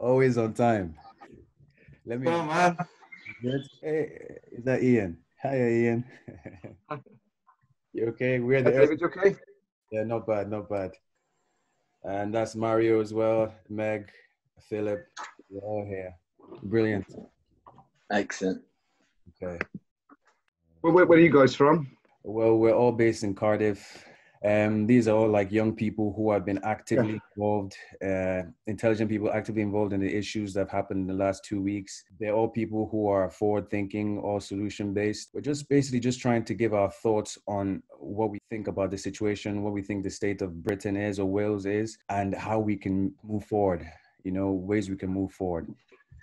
Always on time. Let me. Oh man. Good. Hey, is that Ian? Hi, Ian. You okay? We're Hi, the David, you okay? Yeah, not bad, not bad. And that's Mario as well. Meg, Philip, we're all here. Brilliant. Excellent. Okay. Well, where are you guys from? Well, we're all based in Cardiff. These are all like young people who have been actively involved, intelligent people actively involved in the issues that have happened in the last 2 weeks. They're all people who are forward thinking or solution based. We're just basically just trying to give our thoughts on what we think about the situation, what we think the state of Britain is or Wales is, and how we can move forward, ways we can move forward.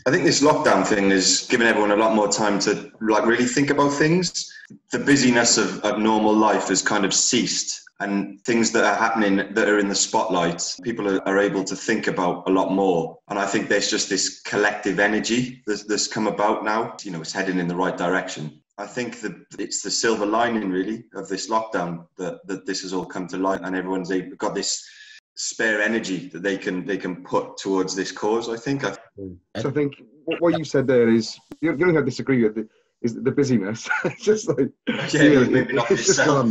I think this lockdown thing has given everyone a lot more time to really think about things. The busyness of normal life has kind of ceased, and things that are happening that are in the spotlight, people are able to think about a lot more. And I think there's just this collective energy that's come about now. It's heading in the right direction. I think that it's the silver lining really of this lockdown that this has all come to light, and everyone's got this spare energy that they can put towards this cause, I think. So I think what you said there is, the only thing I disagree with is the busyness. It's just like, maybe not yourself.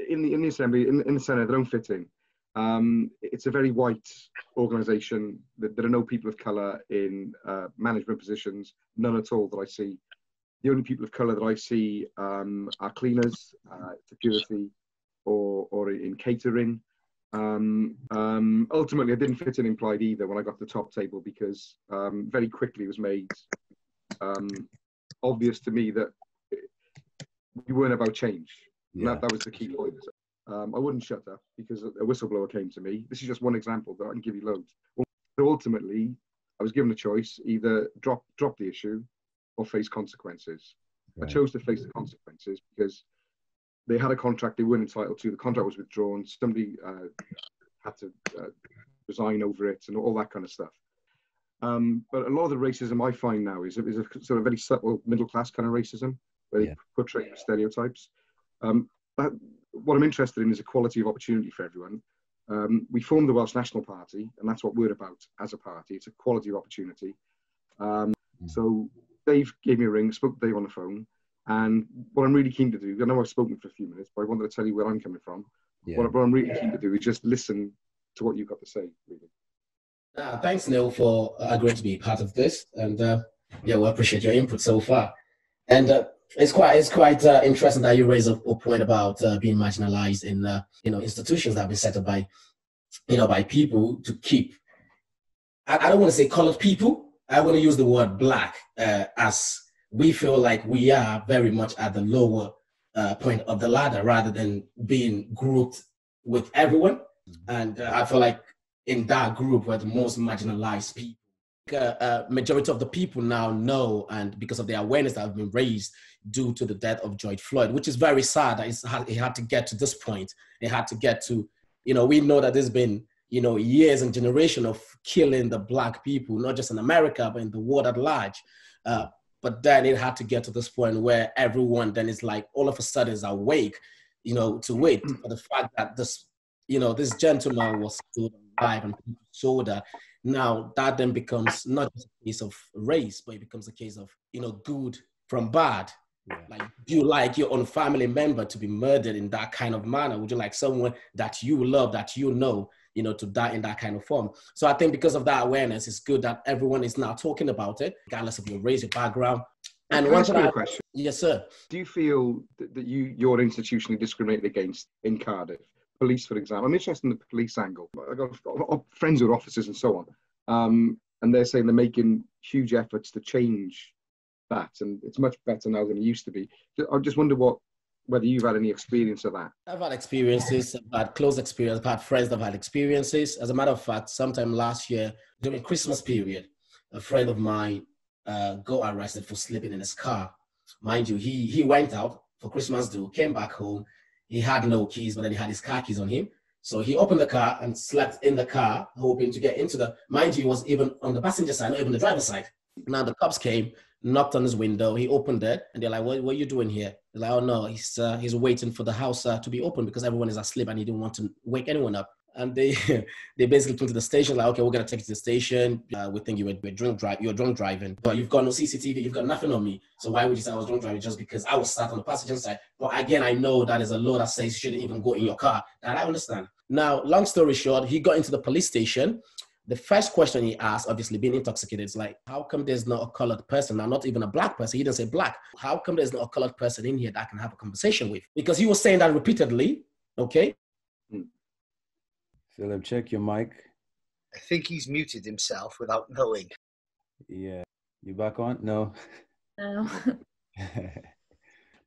In the Assembly, in the Senate, they don't fit in. It's a very white organisation. There are no people of colour in management positions, none at all that I see. The only people of colour that I see are cleaners, security, or in catering. Ultimately, I didn't fit in Implied either when I got to the top table, because very quickly it was made obvious to me that we weren't about change. Yeah. That was the key point. I wouldn't shut up because a whistleblower came to me. This is just one example, but I can give you loads. So ultimately, I was given a choice: either drop the issue or face consequences. Right. I chose to face the consequences because they had a contract they weren't entitled to. The contract was withdrawn. Somebody had to resign over it and all that kind of stuff. But a lot of the racism I find now is a sort of very subtle middle-class kind of racism, where they portray stereotypes. But what I'm interested in is equality of opportunity for everyone. We formed the Welsh National Party, and that's what we're about as a party. It's equality of opportunity. So Dave gave me a ring, spoke to Dave on the phone, and what I'm really keen to do, I know I've spoken for a few minutes, but I wanted to tell you where I'm coming from. Yeah. What I'm really keen to do is just listen to what you've got to say, really. Thanks, Neil, for agreeing to be part of this. And we appreciate your input so far. And it's quite interesting that you raise a point about being marginalized in institutions that have been set up by people to keep. I don't want to say colored people. I want to use the word black, as we feel like we are very much at the lower point of the ladder rather than being grouped with everyone. And I feel like in that group we're the most marginalized people. Majority of the people now know, and because of the awareness that has been raised due to the death of George Floyd, which is very sad that it had to get to this point. It had to get to, we know that there's been, years and generation of killing the black people, not just in America, but in the world at large. But then it had to get to this point where everyone then is like, all of a sudden is awake, to wait for the fact that this gentleman was still alive and people saw that. Now that then becomes not just a case of race, but it becomes a case of, good from bad. Yeah. Like, do you like your own family member to be murdered in that kind of manner? Would you like someone that you love, that to die in that kind of form? So I think because of that awareness, it's good that everyone is now talking about it, regardless of your race, your background. And Can I ask you a question? Yes, sir. Do you feel that you're institutionally discriminated against in Cardiff? Police, for example. I'm interested in the police angle. I've got friends who are officers and so on. And they're saying they're making huge efforts to change that. And it's much better now than it used to be. I just wonder whether you've had any experience of that. I've had experiences, I've had close experience, I've had friends that have had experiences. As a matter of fact, sometime last year, during Christmas period, a friend of mine got arrested for sleeping in his car. Mind you, he went out for Christmas do, came back home. He had no keys, but then he had his car keys on him. So he opened the car and slept in the car, hoping to get into mind you, he was even on the passenger side, not even the driver's side. Now the cops came, knocked on his window, he opened it, and they're like, what are you doing here? They're like, oh no, he's waiting for the house to be open because everyone is asleep and he didn't want to wake anyone up. And they they basically came to the station like, okay, we're gonna take you to the station. We think you were drunk driving, but you've got no CCTV, you've got nothing on me. So why would you say I was drunk driving? Just because I was sat on the passenger side. But again, I know that is a law that says you shouldn't even go in your car. That I understand. Now, long story short, he got into the police station. The first question he asked, obviously being intoxicated, is like, how come there's not a colored person? Now, not even a black person. He didn't say black. How come there's not a colored person in here that I can have a conversation with? Because he was saying that repeatedly. Okay. Philip, check your mic. I think he's muted himself without knowing. Yeah. You back on? No. No.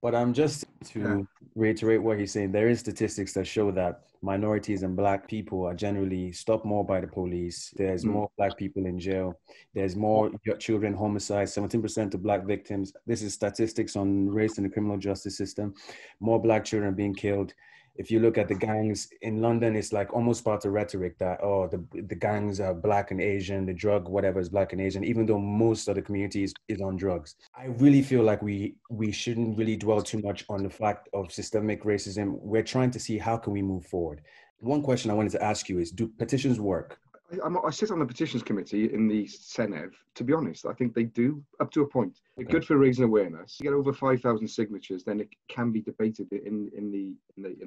But just to reiterate what he's saying, there is statistics that show that minorities and black people are generally stopped more by the police. There's more black people in jail. There's more children homicide, 17% of black victims. This is statistics on race in the criminal justice system. More black children being killed. If you look at the gangs in London, it's like almost part of rhetoric that, oh, the gangs are black and Asian, the drug, whatever is black and Asian, even though most of the community is on drugs. I really feel like we shouldn't really dwell too much on the fact of systemic racism. We're trying to see how can we move forward. One question I wanted to ask you is, do petitions work? I sit on the petitions committee in the Senedd. To be honest, I think they do up to a point. They're good for raising awareness. You get over 5,000 signatures, then it can be debated in the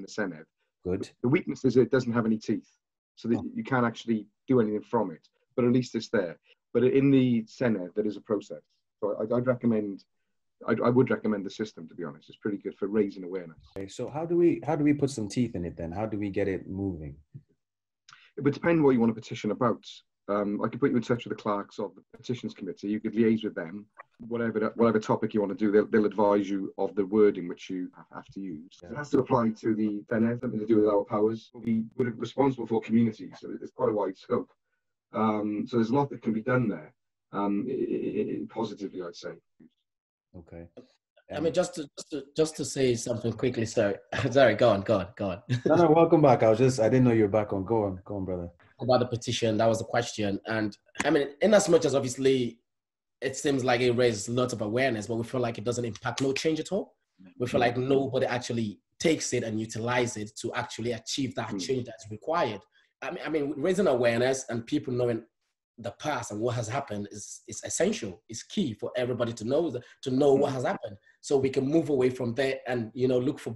Senedd. Good. The weakness is it doesn't have any teeth, so that you can't actually do anything from it. But at least it's there. But in the Senedd, there is a process. So I would recommend the system. To be honest, it's pretty good for raising awareness. Okay, so how do we put some teeth in it then? How do we get it moving? It would depend what you want to petition about. I could put you in touch with the clerks of the petitions committee. You could liaise with them. Whatever topic you want to do, they'll advise you of the wording which you have to use. Yeah. It has to apply to the Senedd, something to do with our powers. We're responsible for communities, so it's quite a wide scope. So there's a lot that can be done there, positively, I'd say. Okay. I mean, just to say something quickly, sorry, go on. No, welcome back. I didn't know you were back on. Go on, brother. About the petition, that was the question. And I mean, in as much as obviously it seems like it raises lots of awareness, but we feel like it doesn't impact no change at all. We feel like nobody actually takes it and utilizes it to actually achieve that change that's required. I mean, raising awareness and people knowing the past and what has happened is essential. It's key for everybody to know what has happened, so we can move away from there and look for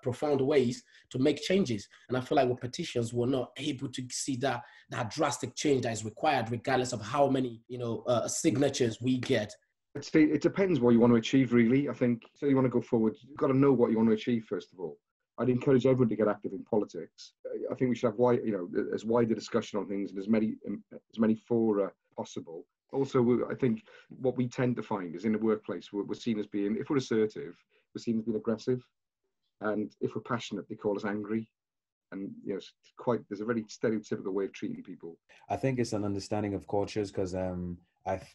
profound ways to make changes. And I feel like with petitions, we're not able to see that drastic change that is required, regardless of how many signatures we get. It depends what you want to achieve, really. I think so. You want to go forward, you've got to know what you want to achieve first of all. I'd encourage everyone to get active in politics. I think we should have as wide a discussion on things and as many fora possible. Also, I think what we tend to find is in the workplace, we're seen as being, if we're assertive, we're seen as being aggressive, and if we're passionate, they call us angry. And there's a very stereotypical way of treating people. I think it's an understanding of cultures because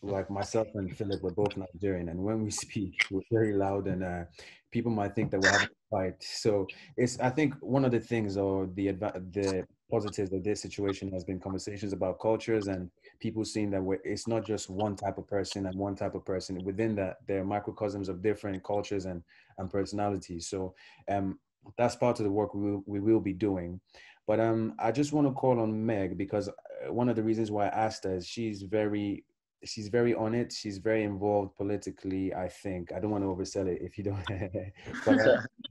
like myself and Philip, we're both Nigerian, and when we speak, we're very loud, and people might think that we're having a fight. So I think one of the things or the positives of this situation has been conversations about cultures and people seeing that it's not just one type of person and one type of person. Within that, there are microcosms of different cultures and personalities. So that's part of the work we will be doing. But I just want to call on Meg because one of the reasons why I asked her is she's very on it. She's very involved politically, I think. I don't want to oversell it if you don't. But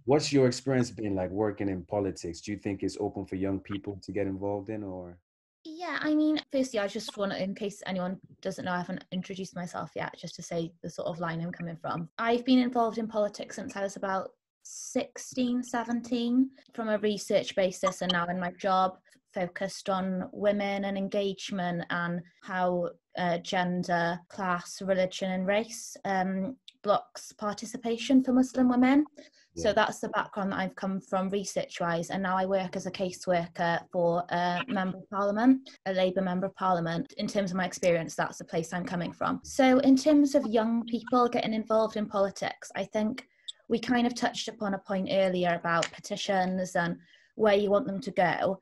what's your experience been like working in politics? Do you think it's open for young people to get involved in, or? Yeah, I mean, firstly, I just want to, in case anyone doesn't know, I haven't introduced myself yet, just to say the sort of line I'm coming from. I've been involved in politics since I was about 16, 17, from a research basis, and now in my job focused on women and engagement and how gender, class, religion and race blocks participation for Muslim women. Yeah. So that's the background that I've come from research-wise, and now I work as a caseworker for a Member of Parliament, a Labour Member of Parliament. In terms of my experience, that's the place I'm coming from. So in terms of young people getting involved in politics, I think we kind of touched upon a point earlier about petitions and where you want them to go.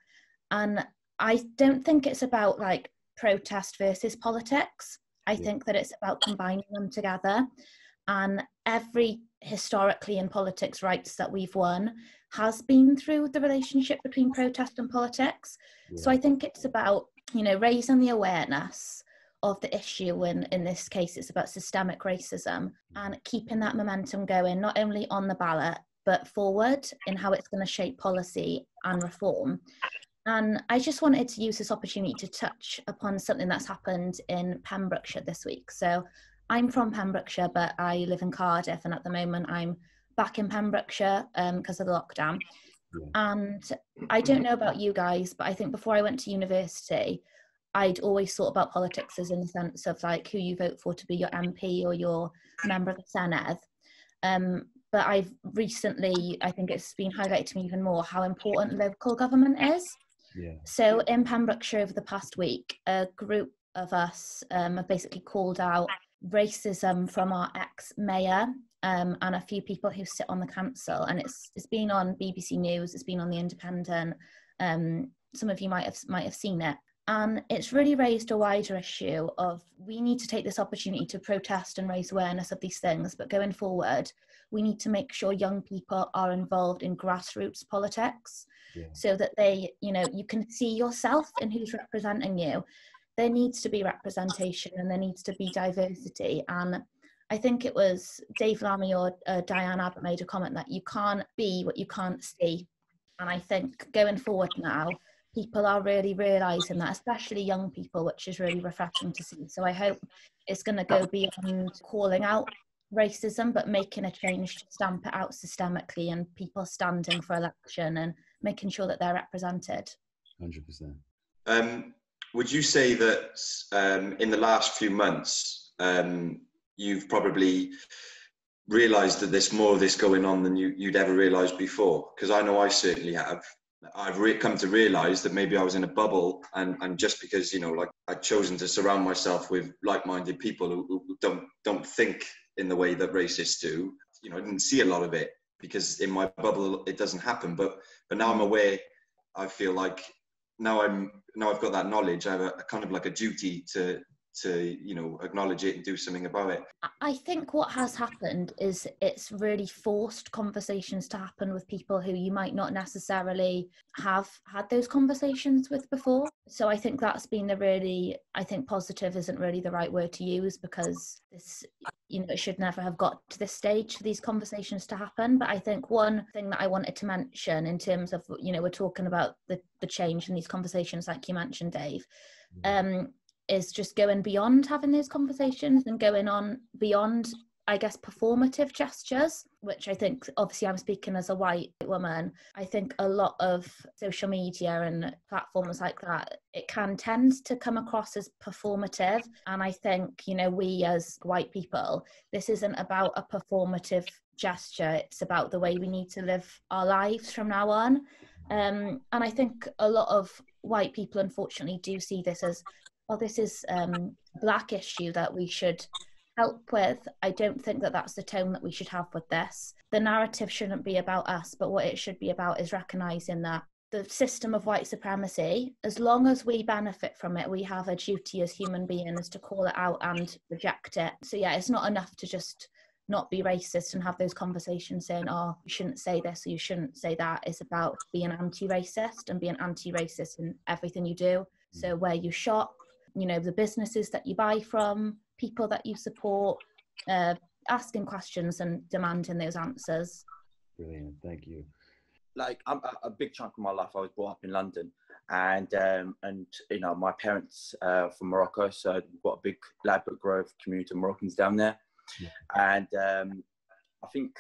And I don't think it's about like protest versus politics. I think that it's about combining them together. And every historically in politics rights that we've won has been through the relationship between protest and politics. Yeah. So I think it's about, you know, raising the awareness of the issue, and in this case it's about systemic racism, and keeping that momentum going, not only on the ballot but forward in how it's going to shape policy and reform. And I just wanted to use this opportunity to touch upon something that's happened in Pembrokeshire this week. So I'm from Pembrokeshire, but I live in Cardiff, and at the moment I'm back in Pembrokeshire because of the lockdown. Yeah. And I don't know about you guys, but I think before I went to university, I'd always thought about politics as in the sense of like who you vote for to be your MP or your member of the Senedd. But I've recently, I think it's been highlighted to me even more how important local government is. Yeah. So in Pembrokeshire over the past week, a group of us have basically called out racism from our ex-mayor and a few people who sit on the council. And it's been on BBC News, it's been on The Independent. Some of you might have seen it. And it's really raised a wider issue of we need to take this opportunity to protest and raise awareness of these things. But going forward, we need to make sure young people are involved in grassroots politics. Yeah. So that they, you know, you can see yourself in who's representing you. There needs to be representation and there needs to be diversity. And I think it was Dave Lammy or Diane Abbott made a comment that you can't be what you can't see. And I think going forward now, people are really realising that, especially young people, which is really refreshing to see. So I hope it's going to go beyond calling out racism, but making a change to stamp it out systemically and people standing for election and making sure that they're represented. 100%. Would you say that in the last few months, you've probably realised that there's more of this going on than you'd ever realised before? Because I know I certainly have. I've come to realise that maybe I was in a bubble, and just because, you know, like I'd chosen to surround myself with like-minded people who don't think in the way that racists do, you know, I didn't see a lot of it because in my bubble it doesn't happen. But now I'm aware. I feel like now I've got that knowledge. I have a kind of like a duty to you know, acknowledge it and do something about it. I think what has happened is it's really forced conversations to happen with people who you might not necessarily have had those conversations with before. So I think that's been I think positive isn't really the right word to use, because this, you know, it should never have got to this stage for these conversations to happen. But I think one thing that I wanted to mention in terms of, you know, we're talking about the change in these conversations, like you mentioned, Dave, is just going beyond having those conversations and going on beyond, I guess, performative gestures, which I think, obviously I'm speaking as a white woman, I think a lot of social media and platforms like that, it can tend to come across as performative. And I think, you know, we as white people, this isn't about a performative gesture, it's about the way we need to live our lives from now on. And I think a lot of white people, unfortunately, do see this as, well, this is a black issue that we should help with. I don't think that that's the tone that we should have with this. The narrative shouldn't be about us, but what it should be about is recognising that the system of white supremacy, as long as we benefit from it, we have a duty as human beings to call it out and reject it. So yeah, it's not enough to just not be racist and have those conversations saying, oh, you shouldn't say this or you shouldn't say that. It's about being anti-racist and being anti-racist in everything you do. So where you shop, you know, the businesses that you buy from, people that you support, asking questions and demanding those answers. Brilliant, thank you. Like, I'm a big chunk of my life, I was brought up in London, and you know, my parents from Morocco, so we've got a big Ladbroke Grove community of Moroccans down there. Yeah. And I think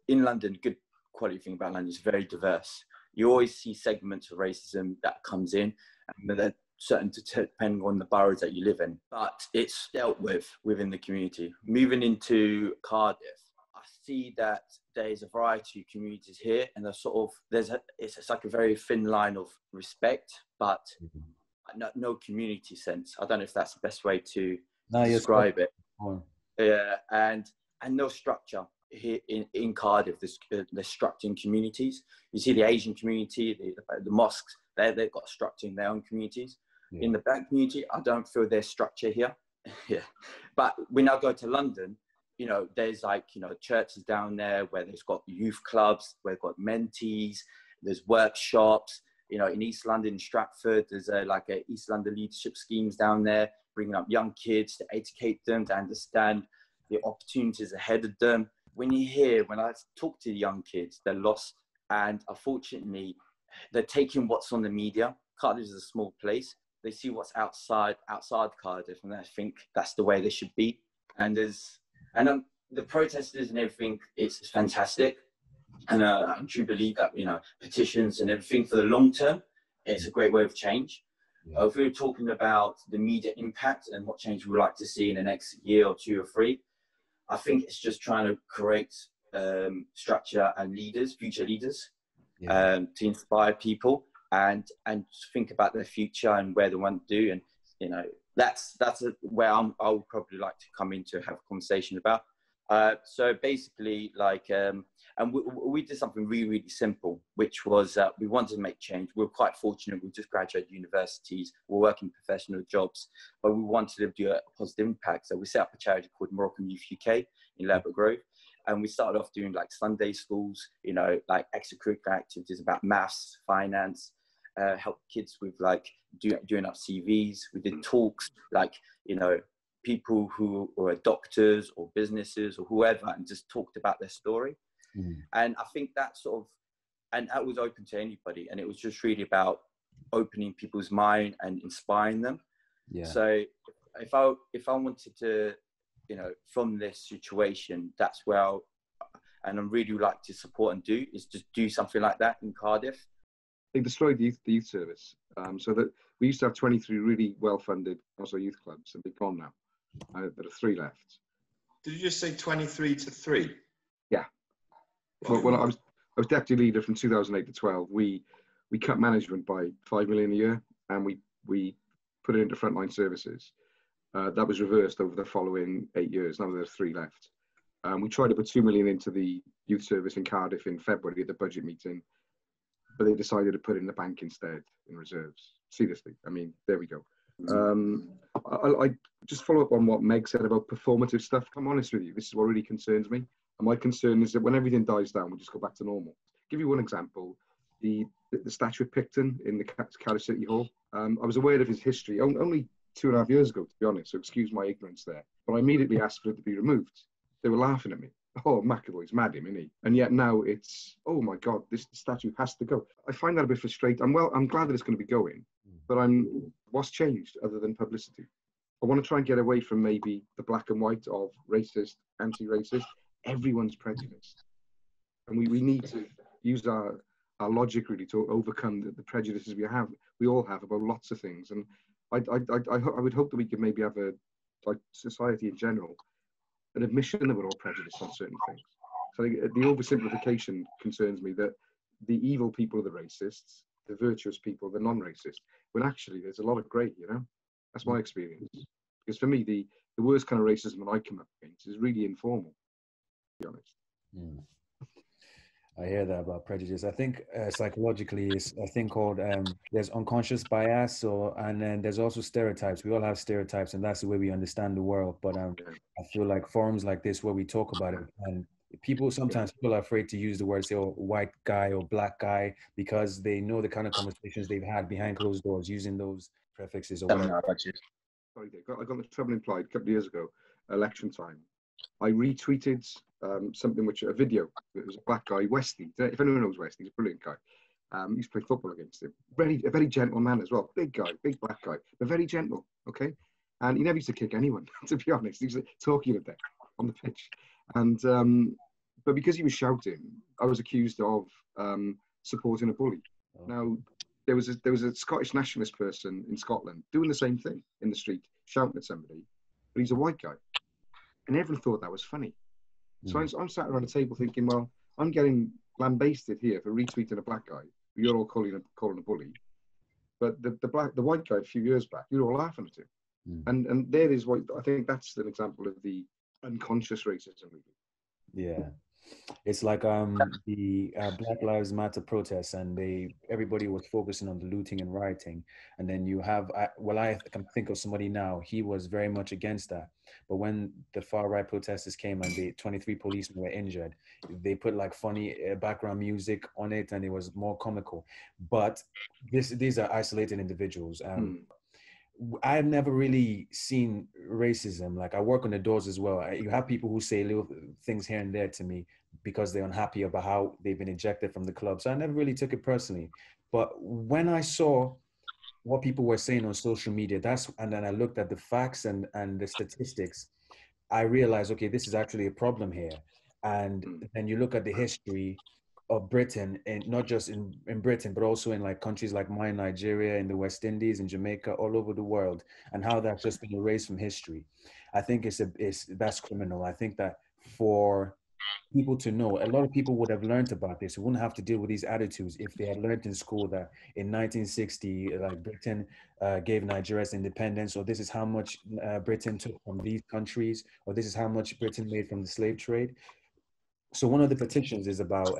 in London, good quality thing about London is very diverse. You always see segments of racism that comes in, and they're certain depending on the boroughs that you live in, but it's dealt with within the community. Moving into Cardiff, I see that there's a variety of communities here, and there's sort of it's like a very thin line of respect, but no community sense. I don't know if that's the best way to describe it. Yeah, and no structure here in Cardiff. There's structure in communities. You see the Asian community, the mosques. They've got structure in their own communities. Yeah. In the black community, I don't feel there's structure here. Yeah, but when I go to London, you know, there's like, you know, churches down there where there's got youth clubs, where they've got mentees, there's workshops, you know, in East London, Stratford, there's like a East London leadership schemes down there, bringing up young kids to educate them, to understand the opportunities ahead of them. When I talk to the young kids, they're lost, and unfortunately, they're taking what's on the media. Cardiff is a small place. They see what's outside Cardiff, and they think that's the way they should be. And the protesters and everything, it's fantastic. And I truly believe that, you know, petitions and everything for the long term, it's a great way of change. Yeah. If we were talking about the media impact and what change we'd like to see in the next year or 2 or 3, I think it's just trying to create structure and leaders, future leaders, to inspire people and think about their future and where they want to do. And, you know, that's where I would probably like to come in to have a conversation about. So basically, like, and we did something really, really simple, which was we wanted to make change. We were quite fortunate. We just graduated universities. We're working professional jobs, but we wanted to do a positive impact. So we set up a charity called Moroccan Youth UK in Ladbroke Grove. And we started off doing like Sunday schools, you know, like extracurricular activities about maths, finance, help kids with like doing up CVs. We did talks, like, you know, people who were doctors or businesses or whoever, and just talked about their story. And I think that and that was open to anybody. And it was just really about opening people's mind and inspiring them. Yeah. So if I wanted to, you know, from this situation, that's where and I really like to support and do, is just do something like that in Cardiff. They destroyed the youth service, so that we used to have 23 really well-funded also youth clubs, and they've gone now. There are 3 left. Did you just say 23 to 3? Yeah. When I was deputy leader from 2008 to 12, we cut management by 5 million a year, and we put it into frontline services. That was reversed over the following 8 years. Now there's 3 left. We tried to put 2 million into the youth service in Cardiff in February at the budget meeting, but they decided to put it in the bank instead, in reserves. Seriously, I mean, there we go. I just follow up on what Meg said about performative stuff. I'm honest with you, this is what really concerns me. And my concern is that when everything dies down, we'll just go back to normal. I'll give you one example. The statue of Picton in the Cardiff City Hall. I was aware of his history only 2.5 years ago, to be honest, so excuse my ignorance there. But I immediately asked for it to be removed. They were laughing at me. Oh, McEvoy's mad him, isn't he? And yet now it's, oh my God, this statue has to go. I find that a bit frustrating. I'm glad that it's going to be going, but what's changed other than publicity? I want to try and get away from maybe the black and white of racist, anti-racist. Everyone's prejudiced. And we need to use our logic really to overcome the prejudices we all have about lots of things. And I would hope that we could maybe have like society in general, an admission that we're all prejudiced on certain things. So the oversimplification concerns me, that the evil people are the racists, the virtuous people, the non-racist, when actually there's a lot of grey, you know? That's my experience. Because for me, the worst kind of racism that I come up against is really informal, to be honest. I hear that about prejudice. I think psychologically, it's a thing called there's unconscious bias, and then there's also stereotypes. We all have stereotypes, and that's the way we understand the world. But I feel like forums like this where we talk about it, and sometimes people are afraid to use the word, say, oh, white guy or black guy, because they know the kind of conversations they've had behind closed doors using those prefixes or whatever. Sorry, I got the trouble implied a couple of years ago, election time. I retweeted something a video. It was a black guy, Wesley. If anyone knows Wesley, he's a brilliant guy. He used to play football against him. A very gentle man as well. Big guy, big black guy, but very gentle. Okay, and he never used to kick anyone. To be honest, he was talking a bit on the pitch. And but because he was shouting, I was accused of supporting a bully. Now there was a Scottish nationalist person in Scotland doing the same thing in the street, shouting at somebody, but he's a white guy. And everyone thought that was funny. So I'm sat around a table thinking, well, I'm getting lambasted here for retweeting a black guy who you're all calling a bully. But the white guy a few years back, you're all laughing at him. And there is what I think that's an example of the unconscious racism. Yeah. It's like the Black Lives Matter protests, and everybody was focusing on the looting and rioting, and then you have I can think of somebody now. He was very much against that, but when the far right protesters came and the 23 policemen were injured, they put like funny background music on it, and it was more comical. But these are isolated individuals. I've never really seen racism. Like, I work on the doors as well. You have people who say little things here and there to me because they're unhappy about how they've been ejected from the club. So I never really took it personally. But when I saw what people were saying on social media, and then I looked at the facts and the statistics, I realized, okay, this is actually a problem here. And then you look at the history of Britain, and not just in Britain, but also in like countries like mine, Nigeria, in the West Indies, in Jamaica, all over the world, and how that's just been erased from history. I think that's criminal. I think that for people to know, a lot of people would have learned about this. We wouldn't have to deal with these attitudes if they had learned in school that in 1960, like Britain gave Nigeria independence, or this is how much Britain took from these countries, or this is how much Britain made from the slave trade. So one of the petitions is about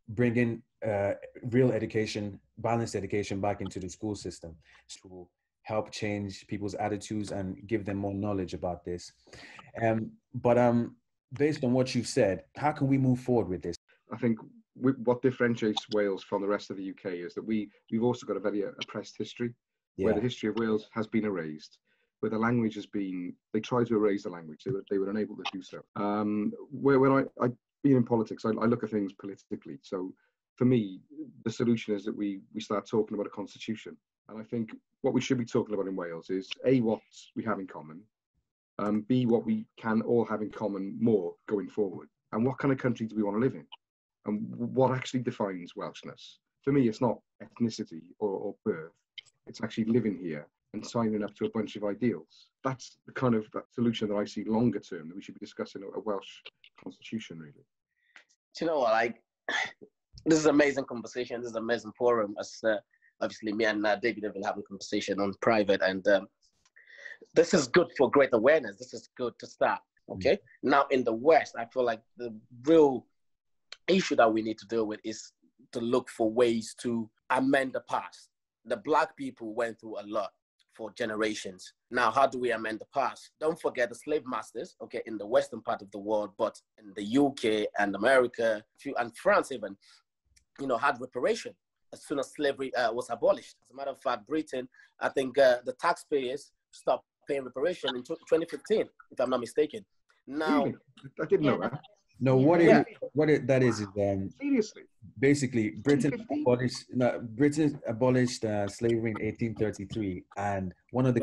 bringing real education, balanced education back into the school system to help change people's attitudes and give them more knowledge about this. But based on what you've said, how can we move forward with this? I think what differentiates Wales from the rest of the UK is that we've also got a very oppressed history, where the history of Wales has been erased, where the language has been, they tried to erase the language, they were unable to do so. When I being in politics, I look at things politically. So for me, the solution is that we start talking about a constitution. And I think what we should be talking about in Wales is A, what we have in common, B, what we can all have in common more going forward, and what kind of country do we want to live in, and what actually defines Welshness. For me, it's not ethnicity or birth, it's actually living here and signing up to a bunch of ideals. That's the kind of solution that I see longer term, that we should be discussing a Welsh constitution, really. Do you know what, like, this is an amazing conversation, this is an amazing forum, as obviously me and David have been having a conversation on private, and this is good for great awareness, this is good to start, okay? Now in the West, I feel like the real issue that we need to deal with is to look for ways to amend the past. The Black people went through a lot for generations. Now, how do we amend the past? Don't forget the slave masters, okay, in the Western part of the world, but in the UK and America, and France even, had reparation as soon as slavery was abolished. As a matter of fact, Britain, I think the taxpayers stopped paying reparation in 2015, if I'm not mistaken. Now, really? I didn't know that. No, that is seriously. Basically, Britain abolished slavery in 1833, and one of the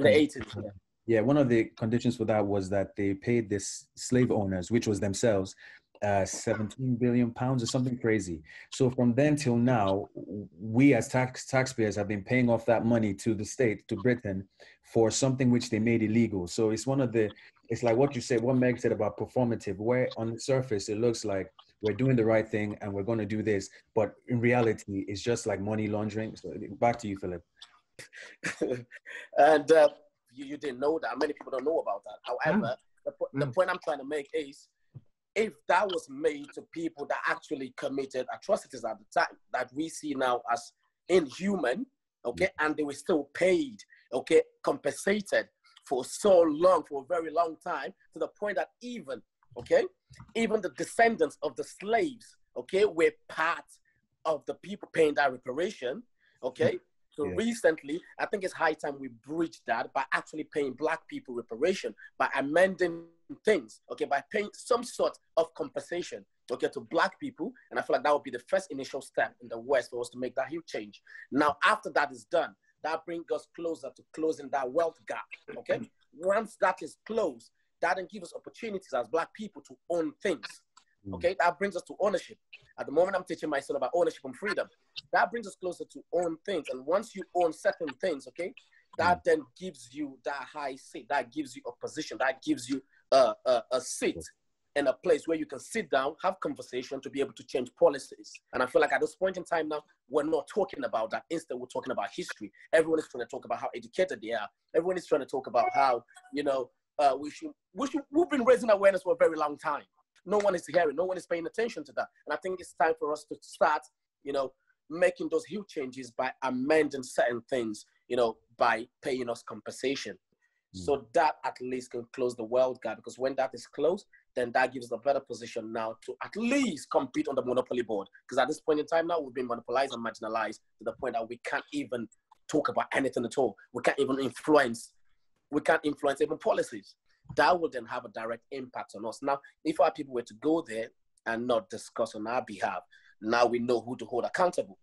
one of the conditions for that was that they paid this slave owners, which was themselves, 17 billion pounds or something crazy. So from then till now, we as taxpayers have been paying off that money to the state, to Britain, for something which they made illegal. So it's like what you said, what Meg said about performative, where on the surface it looks like we're doing the right thing and we're going to do this, but in reality it's just like money laundering. So back to you, Philip. And you didn't know that. Many people don't know about that. However, the point I'm trying to make is, if that was made to people that actually committed atrocities at the time that we see now as inhuman, okay, and they were still paid, okay, compensated for so long, for a very long time, to the point that even the descendants of the slaves, okay, were part of the people paying that reparation, okay? So recently, I think it's high time we bridge that by actually paying Black people reparation, by amending things, okay, by paying some sort of compensation, okay, to Black people. And I feel like that would be the first initial step in the West for us to make that huge change. Now, after that is done, that brings us closer to closing that wealth gap, okay? Once that is closed, that then gives us opportunities as Black people to own things, okay? That brings us to ownership. At the moment, I'm teaching my son about ownership and freedom. That brings us closer to own things. And once you own certain things, okay, that then gives you that high seat, that gives you a position, that gives you a seat in a place where you can sit down, have conversation to be able to change policies. And I feel like at this point in time now, we're not talking about that. Instead, we're talking about history. Everyone is trying to talk about how educated they are. Everyone is trying to talk about how, we've been raising awareness for a very long time. no one is hearing, no one is paying attention to that. And I think it's time for us to start, making those huge changes by amending certain things, by paying us compensation. So that at least can close the wealth gap, because when that is closed, then that gives us a better position now to at least compete on the monopoly board. Because at this point in time now, we've been monopolized and marginalized to the point that we can't even talk about anything at all. We can't even influence even policies. That will then have a direct impact on us. Now, if our people were to go there and not discuss on our behalf, now we know who to hold accountable.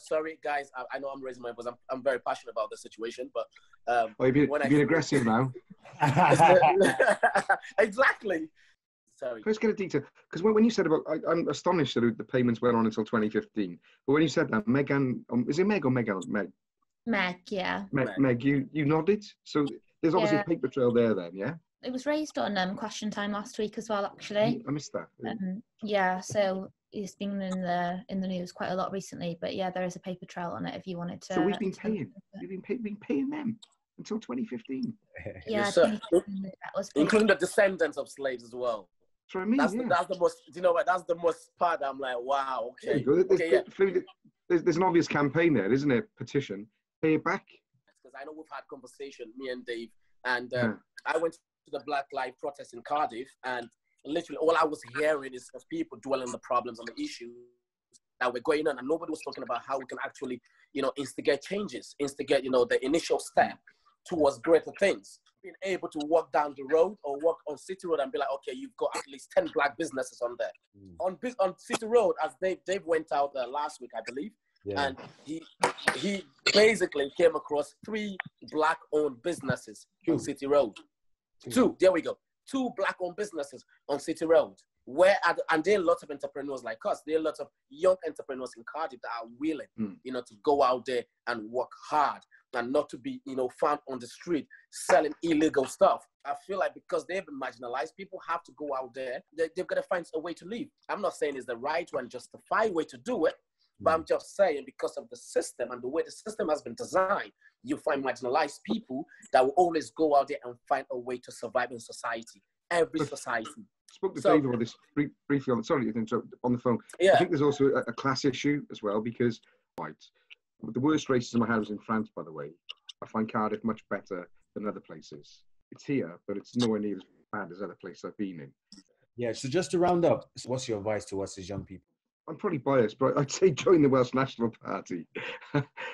Sorry, guys, I know I'm raising my voice. I'm very passionate about the situation, but you're being aggressive now. Exactly. Sorry. Let's get a detail, because when you said about, I'm astonished that the payments went on until 2015. But when you said that, Megan, is it Meg or Megan? Meg. Meg, yeah. Meg, you nodded. So there's obviously a paper trail there, then, yeah. It was raised on question time last week as well, actually. I missed that. Yeah, so it's been in the news quite a lot recently, but yeah, there is a paper trail on it if you wanted to. So we've been paying them until 2015. Yeah, yes, that was including the descendants of slaves as well. That's what I mean. That's the most. You know what? That's the most part. I'm like, wow. Okay. There's an obvious campaign there, isn't it? Petition, pay it back. Because I know we've had conversation, me and Dave, and I went to the Black Lives protest in Cardiff, and literally all I was hearing is of people dwelling on the problems and the issues that were going on, and nobody was talking about how we can actually, instigate changes, the initial step towards greater things. Being able to walk down the road or walk on City Road and be like, okay, you've got at least 10 black businesses on there. On City Road, as Dave went out last week, I believe, and he basically came across 3 black-owned businesses on City Road. 2, there we go. 2 black-owned businesses on City Road. And there are lots of entrepreneurs like us. There are lots of young entrepreneurs in Cardiff that are willing, to go out there and work hard and not to be, found on the street selling illegal stuff. I feel like because they've been marginalized, people have to go out there. They've got to find a way to live. I'm not saying it's the right one, justified way to do it, but I'm just saying because of the system and the way the system has been designed, you find marginalized people that will always go out there and find a way to survive in society. Every society. Spoke to Dave about this briefly on the phone. Yeah. I think there's also a class issue as well, because the worst racism I had was in France, by the way. I find Cardiff much better than other places. It's here, but it's nowhere near as bad as other places I've been in. Yeah, so just to round up, what's your advice to us as young people? I'm probably biased, but I'd say join the Welsh National Party.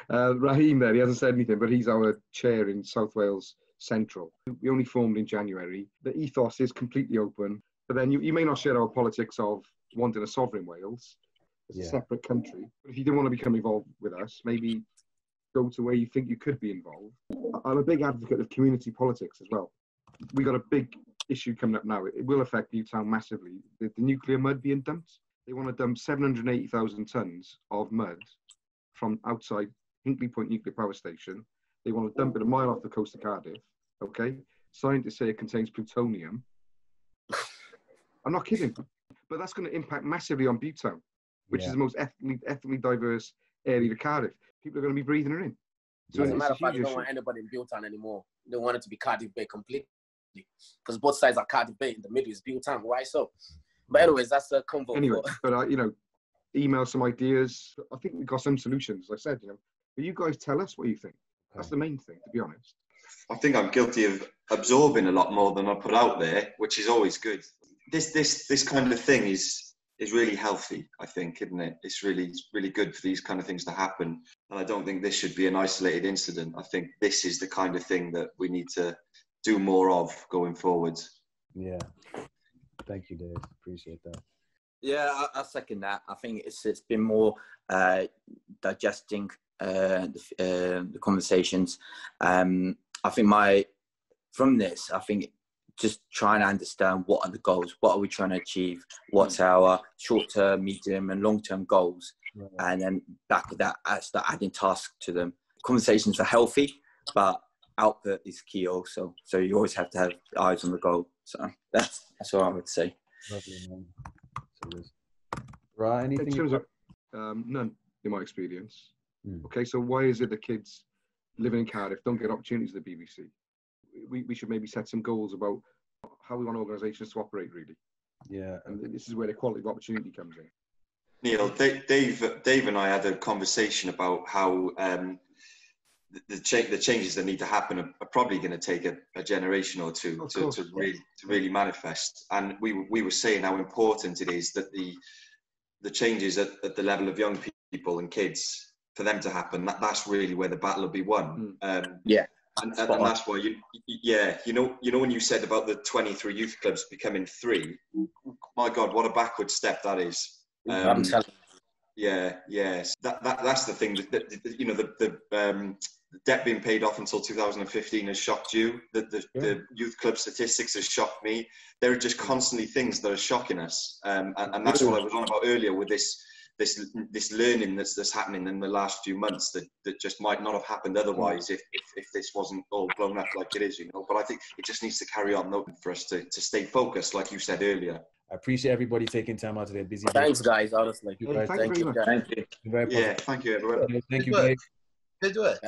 Raheem there, he hasn't said anything, but he's our chair in South Wales Central. We only formed in January. The ethos is completely open, but then you may not share our politics of wanting a sovereign Wales. It's a separate country. But if you don't want to become involved with us, maybe go to where you think you could be involved. I'm a big advocate of community politics as well. We got a big issue coming up now. It will affect Newtown massively. The nuclear mud being dumped. They want to dump 780,000 tonnes of mud from outside Hinkley Point Nuclear Power Station. They want to dump it a mile off the coast of Cardiff. Okay? Scientists say it contains plutonium. I'm not kidding. But that's going to impact massively on Newtown, which is the most ethnically diverse area of Cardiff. People are going to be breathing it in. So as a matter of fact, they don't want anybody in Newtown anymore. They want it to be Cardiff Bay completely. Because both sides are Cardiff Bay. In the middle is Newtown. Why so? But anyways, that's a convo. Anyway, but email some ideas. I think we've got some solutions. As I said, but you guys tell us what you think. That's the main thing, to be honest. I think I'm guilty of absorbing a lot more than I put out there, which is always good. This kind of thing is really healthy, I think, isn't it? It's really good for these kind of things to happen. And I don't think this should be an isolated incident. I think this is the kind of thing that we need to do more of going forward. Yeah. Thank you, Dave. Appreciate that. Yeah, I second that. I think it's been more digesting the conversations. I think from this, I think just trying to understand what are the goals, what are we trying to achieve, what's our short-term, medium and long-term goals, and then back to that, I start adding tasks to them. Conversations are healthy, but output is key also. So you always have to have eyes on the goal. So that's what I would say. Lovely, man. So right, anything? In terms of, none in my experience. Okay, so why is it that kids living in Cardiff don't get opportunities at the BBC? We should maybe set some goals about how we want organisations to operate, really. Yeah. And this is where the equality of opportunity comes in. Neil, Dave and I had a conversation about how the changes that need to happen are probably going to take a generation or two to really manifest. And we were saying how important it is that the changes at the level of young people and kids, for them to happen, that's really where the battle will be won. And that's why you know when you said about the 23 youth clubs becoming 3, my God, what a backward step that is. I'm telling you. Yes. That's the thing that you know, the debt being paid off until 2015 has shocked you. The youth club statistics has shocked me. There are just constantly things that are shocking us, and that's what I was on about earlier with this learning that's happening in the last few months that just might not have happened otherwise if this wasn't all blown up like it is, you know. But I think it just needs to carry on for us to stay focused, like you said earlier. I appreciate everybody taking time out of their busy day. Thanks, guys. Honestly, Thank you very much. Thank you. Yeah, thank you, everyone. Thank you, Good work. Blake. Good work.